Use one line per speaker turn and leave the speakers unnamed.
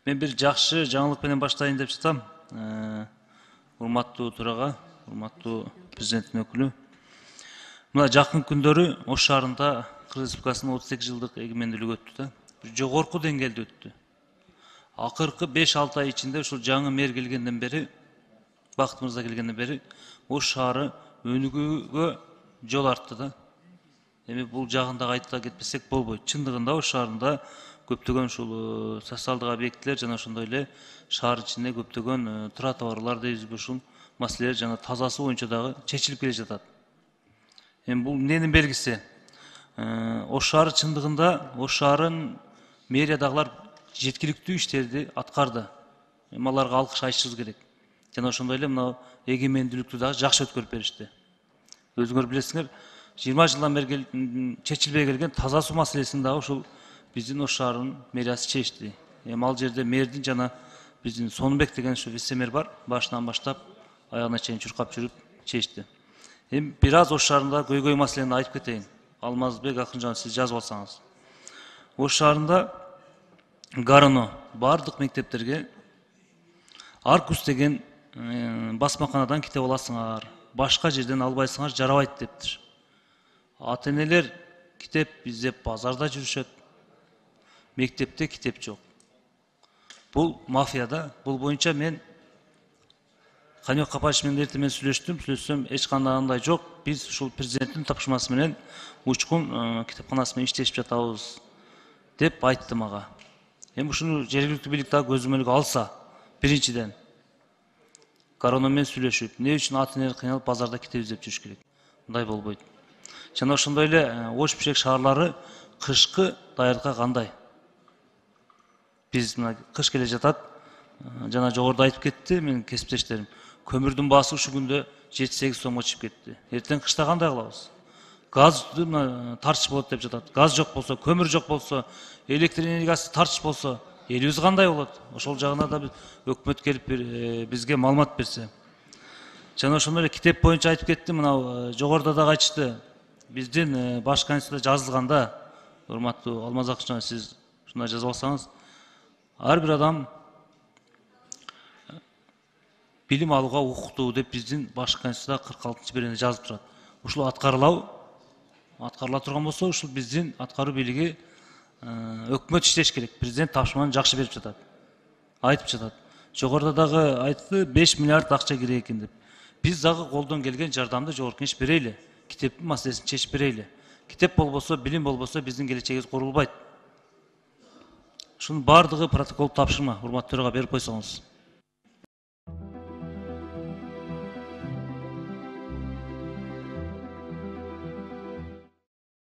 Мен bir жакшы жаңылык менен баштайын деп жатам. Урматтуу төрага, урматтуу президенттин өкүлү. Мына жакын күндөрү Ош шаарында Кыргыз Республикасынын 38 жылдык эгемендүүлүгү өттү да. Жогорку деңгээлде өттү. Акыркы 5-6 ай ичинде ушул жаңы мэр келгенден бери, Бакыт мырза келгенден бери Ош шаары өнүгүүгө жол артты да. Эми бул жагында айта кетпесек болбойт. Чындыгында Ош шаарында көптөгөн ушул социалдык объектилер жана ошондой эле шаар ичинде көптөгөн тротуарлар дейбизби, ушул маселелер жана тазасы боюнча дагы чечилип келе жатат. Эми бул эмненин белгиси? Ош шаары чындыгында Ош шаарын мэриядагылар жеткиликтүү иштерди аткарды. Эми аларга алкыш айтышыбыз керек. Жана ошондой эле мына эгемендүүлүктү дагы жакшы өткөрүп беришти. Өзүңөр билесиңер, 20 жылдан бери чечилбей келген таза суу маселесин дагы ушул биздин Ош шаарынын мэриясы чечти. Эми ал жерде мэрдин жана биздин Сонубек деген ушу вице-мэр бар, башынан баштап аягына чейин чуркап жүрүп чечти. Эми бир аз Ош шаарында көйгөй маселени айтып кетейин. Алмазбек Акынжан, сиз жазып алсаңыз. Ош шаарында Гароно бардык мектептерге Аркус деген басмаканадан китеп аласыңар, башка жерден албайсыңар, жарабайт дептир. Ата-энелер китеп издеп базарда жүрүшөт. Мектепте китеп жок. Бул мафияда, бул боюнча мен Каныбек Капашев менен эртең менен сүйлөштүм, эч кандай андай жок. Биз ушул президенттин тапшырмасы менен учкун китепканасы менен иштешип жатабыз деп айтты мага. Эми ушуну жергиликтүү бийлик дагы көзөмөлгө алса, биринчиден Гароно менен сүйлөшүп, эмне үчүн ата-энелер кыйналып базарда китеп издеп жүрүш керек? Мындай болбойт. Жана ошондой эле Ош Бишкек шаарлары кышкы даярдыкка кандай? Биз мына кыш келе жатат, жана жогоруда айтып кетти менин кесиптештерим. Көмүрдүн баасы ушул күндө 7-8 сомго чыгып кетти. Эртең кышта кандай кылабыз? Газды тартыш болот деп жатат. Газ жок болсо, көмүр жок болсо, электр энергиясы тартыш болсо, элибиз кандай болот? Ошол жагына да өкмөт келип бизге маалымат берсе. Жана ошондой эле китеп боюнча айтып кетти, мына жогоруда дагы айтышты. Биздин баш конституцияда жазылганда, урматтуу Алмаз Акынжан, сиз ушундай жазып алсаңыз, ар бир адам билим алууга укуктуу деп биздин баш конституцияда 46-беренде жазып турат. Ушул аткарыла турган болсо, ушул биздин аткаруу бийлиги өкмөт иштеш керек. Президент тапшырманы жакшы берип жатат. Айтып жатат. Жогоруда дагы айтты 5 миллиард акча керек экен деп. Биз дагы колдон келген жардамды жогорку кеңеш берейли. Китептин маселесин чечип берейли. Китеп болбосо, билим болбосо биздин келечегибиз курулбайт. Ушунун бардыгы протокол тапшырма, урматтуу төрага берип койсоңуз.